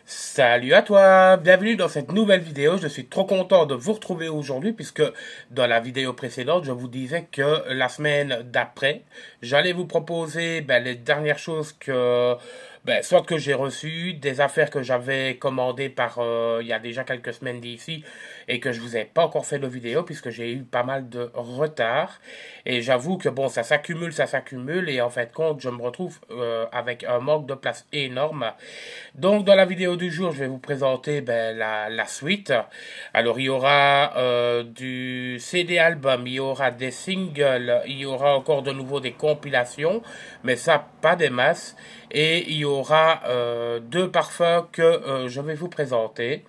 Salut à toi, bienvenue dans cette nouvelle vidéo. Je suis trop content de vous retrouver aujourd'hui puisque dans la vidéo précédente, je vous disais que la semaine d'après, j'allais vous proposer les dernières choses que soit que j'ai reçues, des affaires que j'avais commandées par il y a déjà quelques semaines d'ici et que je vous ai pas encore fait de vidéo puisque j'ai eu pas mal de retard. Et j'avoue que bon, ça s'accumule et en fait compte, je me retrouve avec un manque de place énorme. Donc, dans la vidéo du jour, je vais vous présenter la suite. Alors, il y aura du CD album, il y aura des singles, il y aura encore de nouveau des compilations, mais ça, pas des masses. Et il y aura deux parfums que je vais vous présenter.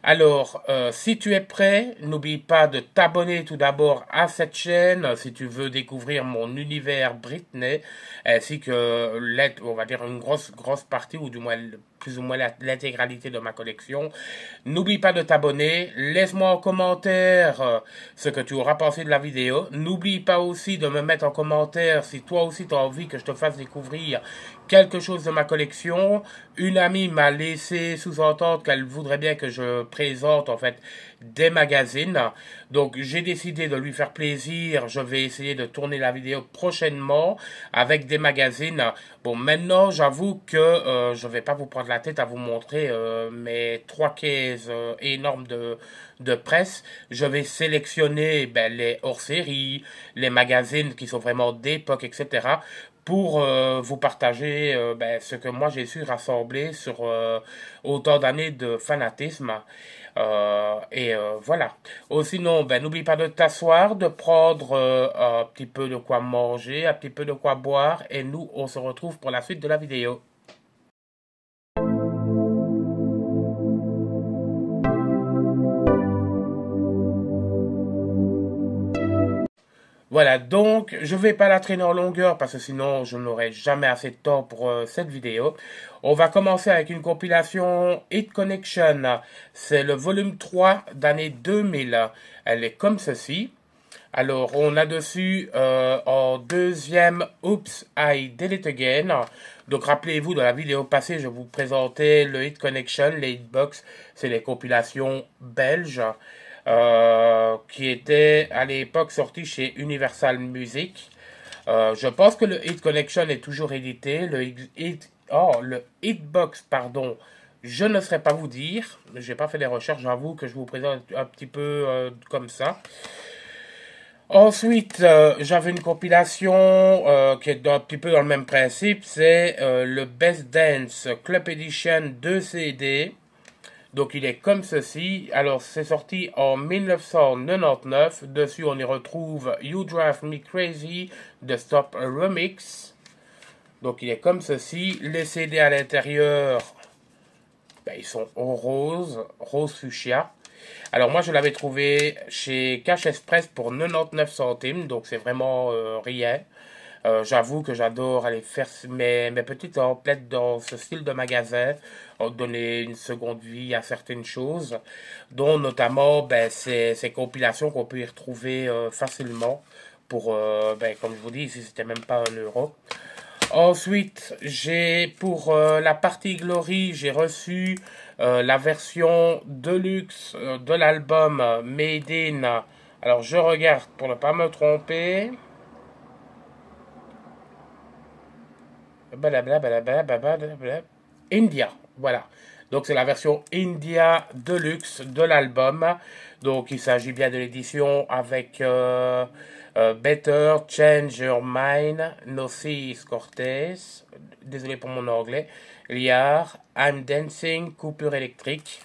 Alors, si tu es prêt, n'oublie pas de t'abonner tout d'abord à cette chaîne si tu veux découvrir mon univers Britney, ainsi que, on va dire, une grosse partie, ou du moins plus ou moins l'intégralité de ma collection. N'oublie pas de t'abonner, laisse-moi en commentaire ce que tu auras pensé de la vidéo. N'oublie pas aussi de me mettre en commentaire si toi aussi tu as envie que je te fasse découvrir quelque chose de ma collection. Une amie m'a laissé sous-entendre qu'elle voudrait bien que je présente en fait des magazines. Donc j'ai décidé de lui faire plaisir. Je vais essayer de tourner la vidéo prochainement avec des magazines. Bon, maintenant j'avoue que je vais pas vous prendre la tête à vous montrer mes trois cases énormes de presse. Je vais sélectionner les hors-séries, les magazines qui sont vraiment d'époque, etc. pour vous partager ce que moi j'ai su rassembler sur autant d'années de fanatisme. Voilà. Oh, sinon, n'oublie pas de t'asseoir, de prendre un petit peu de quoi manger, un petit peu de quoi boire, et nous, on se retrouve pour la suite de la vidéo. Voilà, donc je vais pas la traîner en longueur parce que sinon je n'aurai jamais assez de temps pour cette vidéo. On va commencer avec une compilation Hit Connection. C'est le volume 3 d'année 2000. Elle est comme ceci. Alors, on a dessus en deuxième Oops, I Did It Again. Donc, rappelez-vous, dans la vidéo passée, je vous présentais le Hit Connection, les Hitbox. C'est les compilations belges qui étaient à l'époque sorties chez Universal Music. Je pense que le Hit Connection est toujours édité. Le Hitbox, pardon, je ne saurais pas vous dire. J'ai pas fait des recherches, j'avoue que je vous présente un petit peu comme ça. Ensuite, j'avais une compilation qui est un petit peu dans le même principe. C'est le Best Dance Club Edition 2 CD. Donc, il est comme ceci. Alors, c'est sorti en 1999. Dessus, on y retrouve You Drive Me Crazy de Stop Remix. Donc, il est comme ceci. Les CD à l'intérieur, ils sont en rose fuchsia. Alors moi je l'avais trouvé chez Cash Express pour 99 centimes, donc c'est vraiment rien. J'avoue que j'adore aller faire mes petites emplettes dans ce style de magasin, donner une seconde vie à certaines choses, dont notamment ces compilations qu'on peut y retrouver facilement pour, comme je vous dis, ici c'était même pas 1 euro. Ensuite, j'ai pour la partie Glory, j'ai reçu la version deluxe de l'album Made in. Alors, je regarde pour ne pas me tromper. India, voilà. Donc, c'est la version India Deluxe de l'album. Donc, il s'agit bien de l'édition avec Better, Change Your Mind, Nocis Cortez, désolé pour mon anglais, Liar, I'm Dancing, Coupure électrique.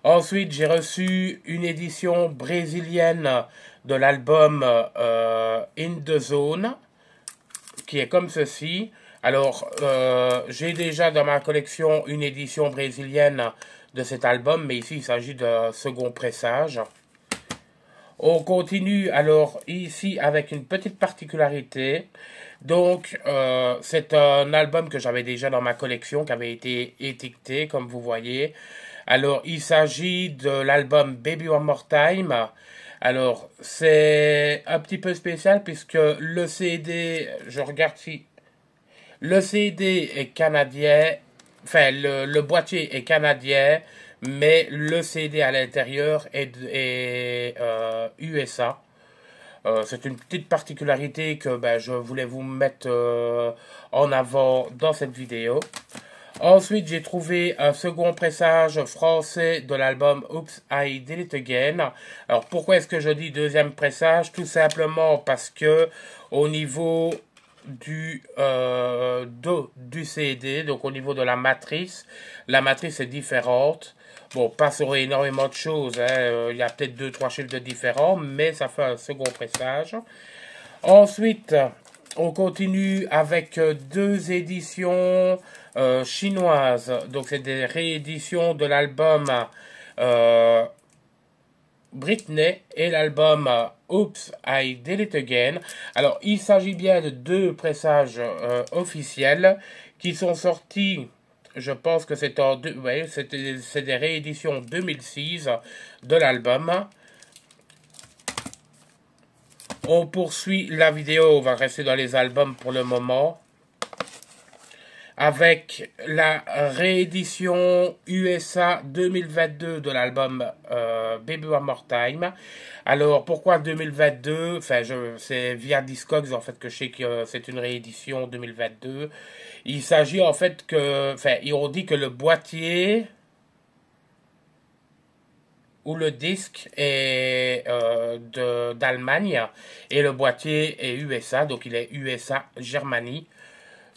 Ensuite, j'ai reçu une édition brésilienne de l'album In the Zone, qui est comme ceci. Alors, j'ai déjà dans ma collection une édition brésilienne de cet album, mais ici il s'agit d'un second pressage. On continue alors ici avec une petite particularité. Donc, c'est un album que j'avais déjà dans ma collection, qui avait été étiqueté, comme vous voyez. Alors, il s'agit de l'album Baby One More Time. Alors, c'est un petit peu spécial puisque le CD, je regarde si... Le CD est canadien enfin, le boîtier est canadien, mais le CD à l'intérieur est USA. C'est une petite particularité que ben, je voulais vous mettre en avant dans cette vidéo. Ensuite, j'ai trouvé un second pressage français de l'album Oops, I Did It Again. Alors, pourquoi est-ce que je dis deuxième pressage? Tout simplement parce que au niveau du CD, donc au niveau de la matrice est différente. Bon, pas sur énormément de choses, hein. Il y a peut-être 2-3 chiffres de différents, mais ça fait un second pressage. Ensuite, on continue avec deux éditions chinoises. Donc, c'est des rééditions de l'album euh, Britney et l'album Oops, I Did It Again. Alors, il s'agit bien de deux pressages officiels qui sont sortis. Je pense que c'est ouais, c'est des rééditions 2006 de l'album. On poursuit la vidéo, on va rester dans les albums pour le moment, avec la réédition USA 2022 de l'album Baby One More Time. Alors, pourquoi 2022? Enfin, c'est via Discogs, en fait, que je sais que c'est une réédition 2022. Il s'agit, en fait, que... Enfin, ils ont dit que le boîtier où le disque est d'Allemagne et le boîtier est USA, donc il est USA Germany.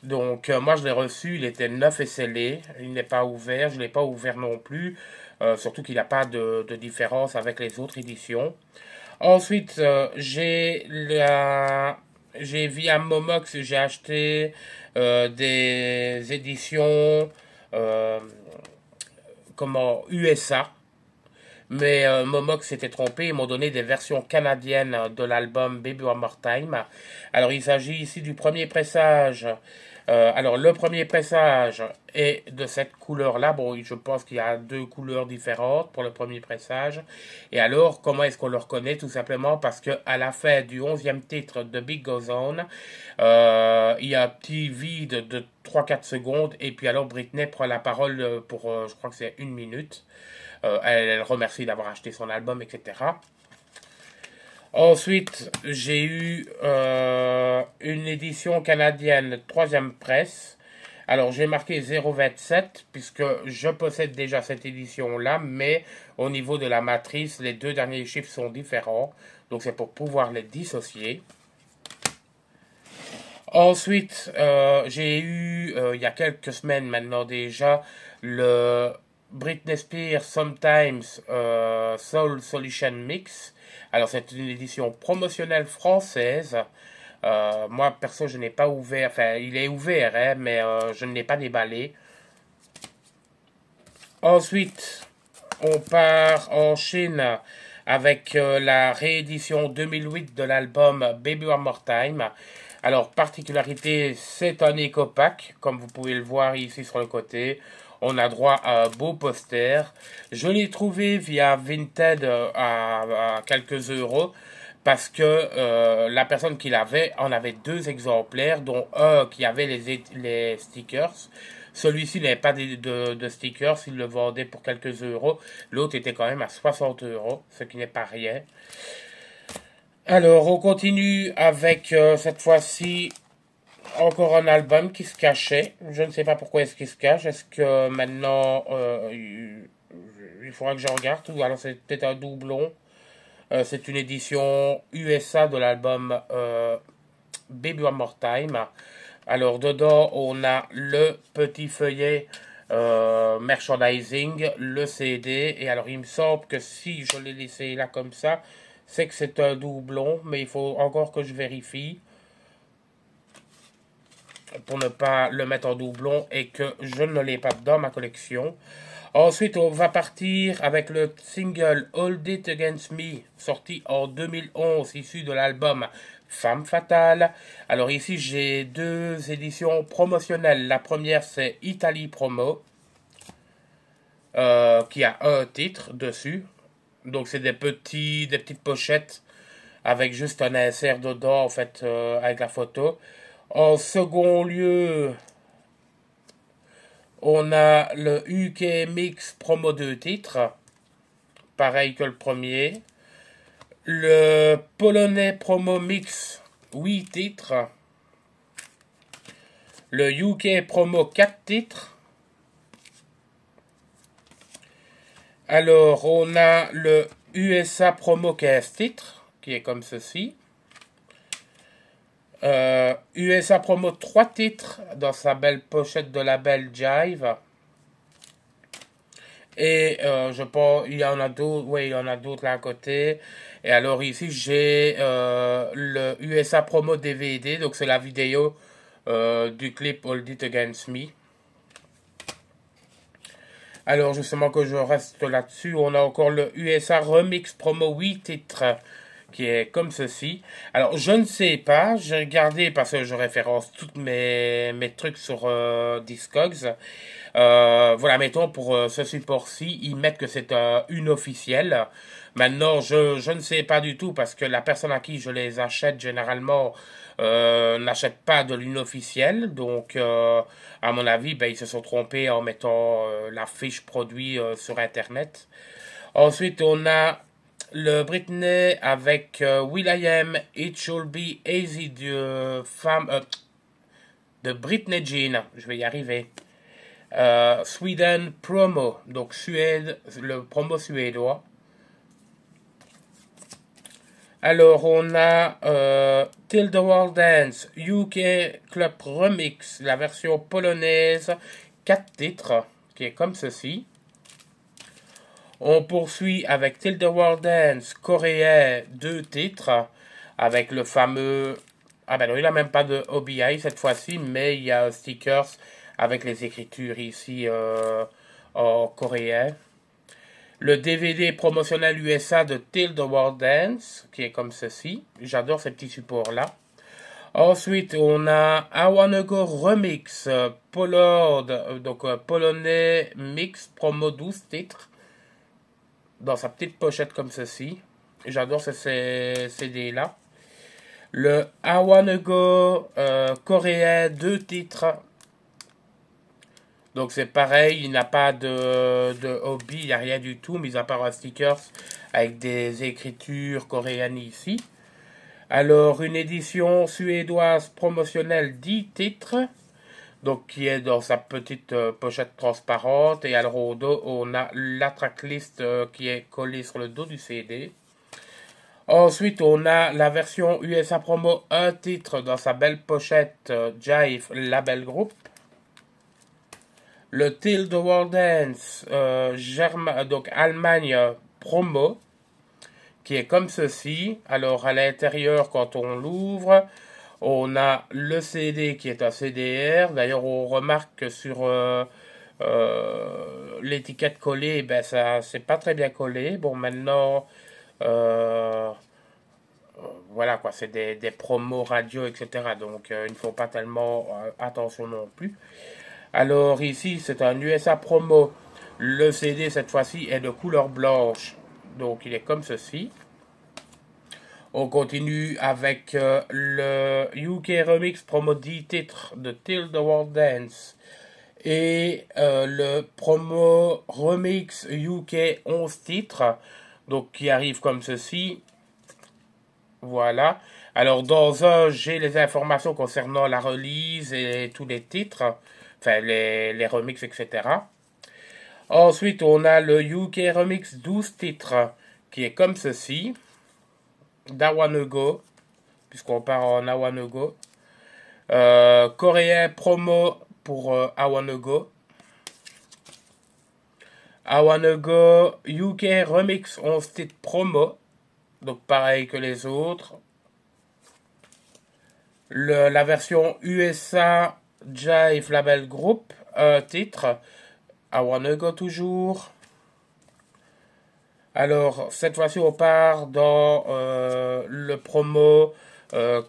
Donc moi je l'ai reçu, il était neuf et scellé, il n'est pas ouvert, je ne l'ai pas ouvert non plus, surtout qu'il n'a pas de différence avec les autres éditions. Ensuite j'ai via Momox, j'ai acheté des éditions USA. Mais Momox s'était trompé, ils m'ont donné des versions canadiennes de l'album Baby One More Time. Alors il s'agit ici du premier pressage. Alors le premier pressage est de cette couleur-là. Bon, je pense qu'il y a deux couleurs différentes pour le premier pressage. Et alors, comment est-ce qu'on le reconnaît? Tout simplement parce que à la fin du 11e titre de Big Goes On, il y a un petit vide de 3-4 secondes. Et puis alors Britney prend la parole pour, je crois que c'est 1 minute. Elle remercie d'avoir acheté son album, etc. Ensuite, j'ai eu une édition canadienne, troisième presse. Alors, j'ai marqué 0,27 puisque je possède déjà cette édition-là, mais au niveau de la matrice, les deux derniers chiffres sont différents. Donc, c'est pour pouvoir les dissocier. Ensuite, j'ai eu, il y a quelques semaines maintenant déjà, le Britney Spears Sometimes Soul Solution Mix. Alors, c'est une édition promotionnelle française. Moi, perso, je n'ai pas ouvert. Enfin, il est ouvert, hein, mais je ne l'ai pas déballé. Ensuite, on part en Chine avec la réédition 2008 de l'album Baby One More Time. Alors, particularité, c'est un éco-pack, comme vous pouvez le voir ici sur le côté. On a droit à un beau poster. Je l'ai trouvé via Vinted à quelques euros parce que la personne qui l'avait en avait deux exemplaires, dont un qui avait les stickers. Celui-ci n'avait pas de stickers, il le vendait pour quelques euros. L'autre était quand même à 60 euros, ce qui n'est pas rien. Alors, on continue avec cette fois-ci encore un album qui se cachait. Je ne sais pas pourquoi est-ce qu'il se cache. Est-ce que maintenant il faudra que je regarde, ou alors c'est peut-être un doublon. C'est une édition USA de l'album Baby One More Time. Alors dedans on a le petit feuillet merchandising, le CD, et alors il me semble que si je l'ai laissé là comme ça, c'est que c'est un doublon, mais il faut encore que je vérifie pour ne pas le mettre en doublon et que je ne l'ai pas dans ma collection. Ensuite, on va partir avec le single Hold It Against Me, sorti en 2011, issu de l'album Femme Fatale. Alors ici, j'ai deux éditions promotionnelles. La première, c'est Italie Promo, qui a un titre dessus. Donc c'est des petites pochettes avec juste un insert dedans, en fait, avec la photo. En second lieu, On a le UK Mix Promo 2 titres. Pareil que le premier. Le Polonais Promo Mix 8 titres. Le UK Promo 4 titres. Alors, on a le USA Promo 15 titres, qui est comme ceci. USA Promo 3 titres dans sa belle pochette de label Jive. Et je pense, il y en a d'autres, oui, il y en a d'autres là à côté. Et alors ici, j'ai le USA Promo DVD, donc c'est la vidéo du clip Hold It Against Me. Alors justement que je reste là-dessus, on a encore le USA Remix Promo 8 titres, qui est comme ceci. Alors, je ne sais pas, j'ai regardé parce que je référence tous mes trucs sur Discogs. Voilà, mettons, pour ce support-ci, ils mettent que c'est une officielle. Maintenant, je ne sais pas du tout parce que la personne à qui je les achète, généralement, n'achète pas de l'inofficielle. Donc, à mon avis, ben, ils se sont trompés en mettant la fiche produit sur Internet. Ensuite, on a le Britney avec will.i.am, It Should Be Easy de Britney Jean, je vais y arriver. Sweden Promo, donc Suède, le promo suédois. Alors on a Till the World Dance, UK Club Remix, la version polonaise, 4 titres, qui est comme ceci. On poursuit avec Till the World Dance, coréen, 2 titres, avec le fameux... Ah ben non, il n'a même pas de OBI cette fois-ci, mais il y a stickers avec les écritures ici en coréen. Le DVD promotionnel USA de Till the World Dance, qui est comme ceci. J'adore ces petits supports-là. Ensuite, on a I Wanna Go Remix, polonais mix, promo 12 titres. Dans sa petite pochette comme ceci. J'adore ces CD-là. Le I Wanna Go coréen, 2 titres. Donc c'est pareil, il n'a pas de hobby, il n'y a rien du tout, mis à part un stickers avec des écritures coréennes ici. Alors une édition suédoise promotionnelle 10 titres. Donc qui est dans sa petite pochette transparente. Et alors au dos, on a la tracklist qui est collée sur le dos du CD. Ensuite, on a la version USA Promo, un titre dans sa belle pochette Jive Label Group. Le Till the World Dance, donc Allemagne Promo, qui est comme ceci. Alors à l'intérieur, quand on l'ouvre, on a le CD qui est un CDR. D'ailleurs, on remarque que sur l'étiquette collée, ben ça c'est pas très bien collé. Bon, maintenant, voilà quoi, c'est des promos radio, etc. Donc, il ne faut pas tellement attention non plus. Alors ici, c'est un USA Promo. Le CD, cette fois-ci, est de couleur blanche. Donc, il est comme ceci. On continue avec le UK Remix Promo 10 titres de Till the World Dance. Et le Promo Remix UK 11 titres. Donc, qui arrive comme ceci. Voilà. Alors, dans un, j'ai les informations concernant la release et tous les titres. Enfin, les remixes, etc. Ensuite, on a le UK Remix 12 titres, qui est comme ceci. d'I Wanna Go, puisqu'on part en I Wanna Go. Coréen promo pour I Wanna Go. I Wanna Go UK Remix 11 titres promo. Donc pareil que les autres. La version USA Jive Label Group, un titre, I Wanna Go toujours. Alors, cette fois-ci, on part dans le promo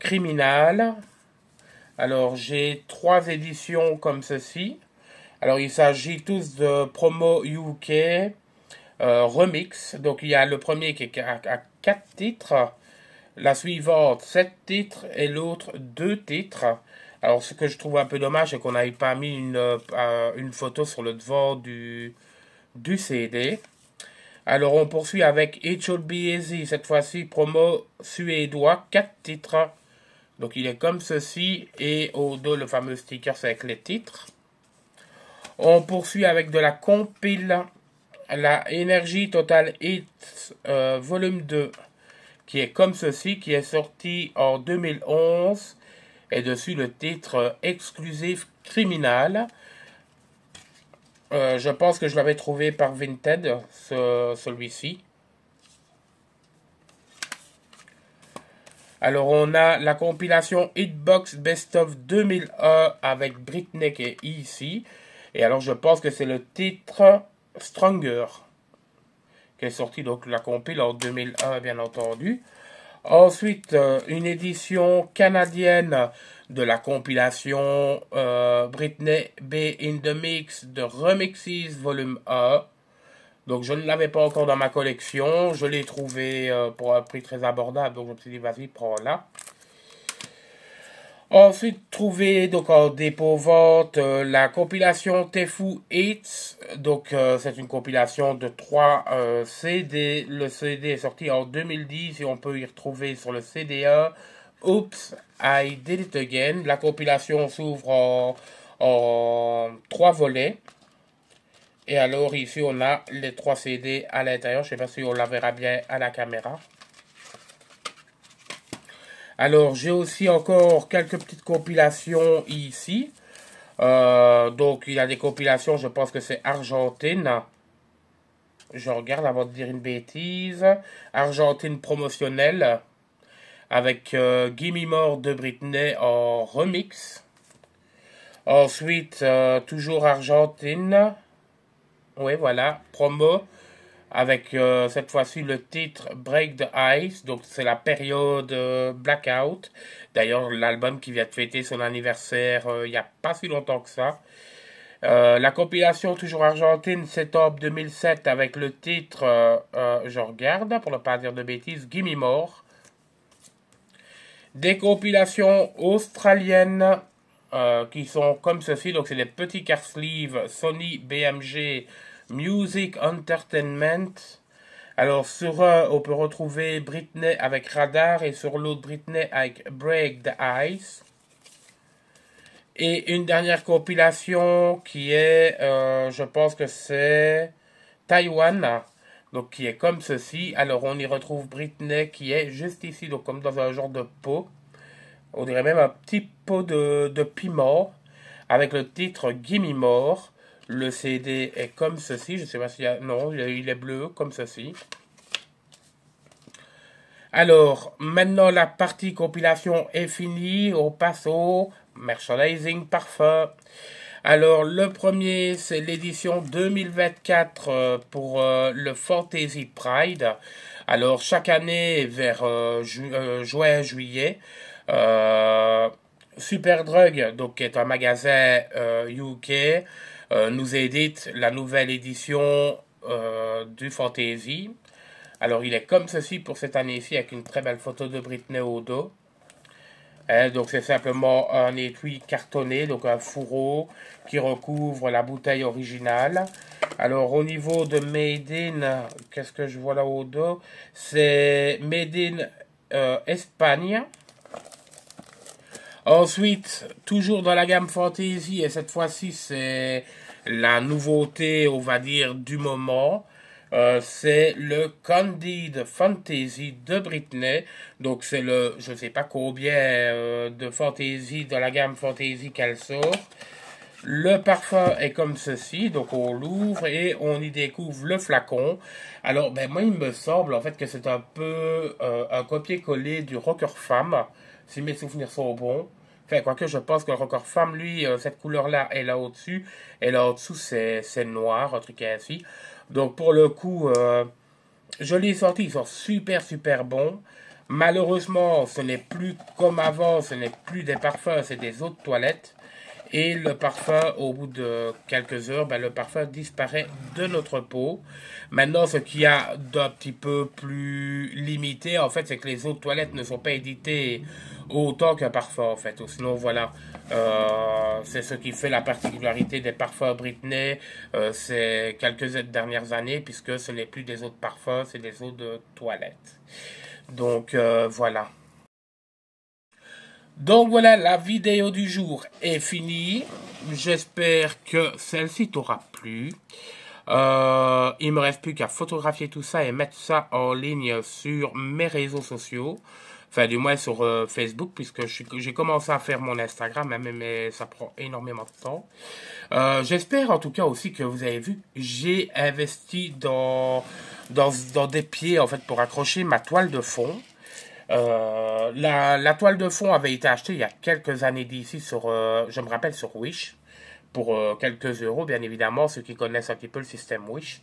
Criminal. Alors, j'ai 3 éditions comme ceci. Alors, il s'agit tous de promo UK remix. Donc, il y a le premier qui est à 4 titres. La suivante, 7 titres et l'autre 2 titres. Alors, ce que je trouve un peu dommage, c'est qu'on n'avait pas mis une photo sur le devant du CD. Alors, on poursuit avec It Should Be Easy, cette fois-ci, promo suédois, 4 titres. Donc, il est comme ceci, et au dos, le fameux sticker, c'est avec les titres. On poursuit avec de la compile, la Energy Total Hits volume 2, qui est comme ceci, qui est sorti en 2011, et dessus le titre exclusif Criminal. Je pense que je l'avais trouvé par Vinted, celui-ci. Alors, on a la compilation Hitbox Best of 2001 avec Britney qui est ici. Et alors, je pense que c'est le titre Stronger qui est sorti, donc la compile en 2001, bien entendu. Ensuite, une édition canadienne de la compilation Britney B in the Mix de Remixes volume 1. Donc, je ne l'avais pas encore dans ma collection. Je l'ai trouvé pour un prix très abordable. Donc, je me suis dit, vas-y, prends-la. Ensuite, trouvé donc en dépôt-vente la compilation Tefu Hits. Donc, c'est une compilation de 3 CD. Le CD est sorti en 2010 et on peut y retrouver sur le CD1 Oops, I Did It Again. La compilation s'ouvre en 3 volets. Et alors ici on a les 3 CD à l'intérieur. Je ne sais pas si on la verra bien à la caméra. Alors j'ai aussi encore quelques petites compilations ici. Donc il y a des compilations, je pense que c'est Argentine. Je regarde avant de dire une bêtise. Argentine promotionnelle. Avec Gimme More de Britney en remix. Ensuite, toujours Argentine. Oui, voilà, promo, avec cette fois-ci le titre Break the Ice, donc c'est la période Blackout. D'ailleurs, l'album qui vient de fêter son anniversaire il n'y a pas si longtemps que ça. La compilation toujours argentine, septembre 2007, avec le titre, je regarde, pour ne pas dire de bêtises, Gimme More. Des compilations australiennes qui sont comme ceci, donc c'est des petits car sleeve Sony BMG Music Entertainment. Alors sur un on peut retrouver Britney avec Radar et sur l'autre Britney avec Break the Ice. Et une dernière compilation qui est, je pense que c'est Taïwan, donc qui est comme ceci. Alors on y retrouve Britney qui est juste ici, donc comme dans un genre de pot. On dirait même un petit pot de piment avec le titre Gimme More. Le CD est comme ceci. Je ne sais pas s'il y a... Non, il est bleu comme ceci. Alors, maintenant la partie compilation est finie. On passe au merchandising parfum. Alors, le premier, c'est l'édition 2024 pour le Fantasy Pride. Alors, chaque année, vers juin, juillet, Superdrug, donc qui est un magasin UK, nous édite la nouvelle édition du Fantasy. Alors il est comme ceci pour cette année-ci avec une très belle photo de Britney au dos. Donc c'est simplement un étui cartonné, donc un fourreau qui recouvre la bouteille originale. Alors au niveau de Made in, qu'est-ce que je vois là au dos? C'est Made in Espagne. Ensuite, toujours dans la gamme Fantasy, et cette fois-ci c'est la nouveauté, on va dire, du moment. C'est le Candid Fantasy de Britney. Donc c'est le, je ne sais pas combien de Fantasy, dans la gamme Fantasy qu'elle sort. Le parfum est comme ceci, donc on l'ouvre et on y découvre le flacon. Alors, ben moi il me semble en fait que c'est un peu un copier-coller du Rocker Femme, si mes souvenirs sont bons. Enfin, quoique je pense que le Rocker Femme, lui, cette couleur-là est là au-dessus, et là au-dessous c'est noir, un truc ainsi. Donc pour le coup, je l'ai sorti, ils sont super super bons. Malheureusement, ce n'est plus comme avant, ce n'est plus des parfums, c'est des eaux de toilette. Et le parfum, au bout de quelques heures, ben, le parfum disparaît de notre peau. Maintenant, ce qu'il y a d'un petit peu plus limité, en fait, c'est que les eaux de toilette ne sont pas éditées autant qu'un parfum, en fait. Ou sinon, voilà, c'est ce qui fait la particularité des parfums Britney ces quelques dernières années, puisque ce n'est plus des eaux de parfum, c'est des eaux de toilette. Donc, voilà. Donc voilà, la vidéo du jour est finie. J'espère que celle-ci t'aura plu. Il me reste plus qu'à photographier tout ça et mettre ça en ligne sur mes réseaux sociaux. Enfin, du moins sur Facebook, puisque j'ai commencé à faire mon Instagram, hein, mais ça prend énormément de temps. J'espère en tout cas aussi que vous avez vu, j'ai investi dans des pieds en fait pour accrocher ma toile de fond. La toile de fond avait été achetée il y a quelques années d'ici sur, je me rappelle, sur Wish, pour quelques euros, bien évidemment, ceux qui connaissent un petit peu le système Wish.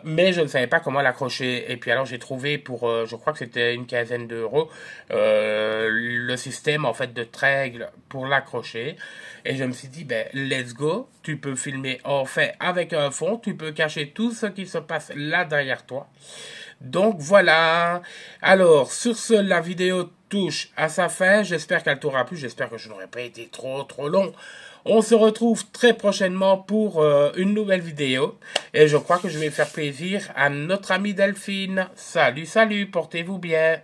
Mais je ne savais pas comment l'accrocher. Et puis alors j'ai trouvé pour, je crois que c'était une quinzaine d'euros, le système en fait de treigle pour l'accrocher. Et je me suis dit, ben let's go, tu peux filmer en fait avec un fond, tu peux cacher tout ce qui se passe là derrière toi. Donc voilà. Alors sur ce, la vidéo touche à sa fin. J'espère qu'elle t'aura plu. J'espère que je n'aurai pas été trop long. On se retrouve très prochainement pour une nouvelle vidéo. Et je crois que je vais faire plaisir à notre amie Delphine. Salut, salut, portez-vous bien.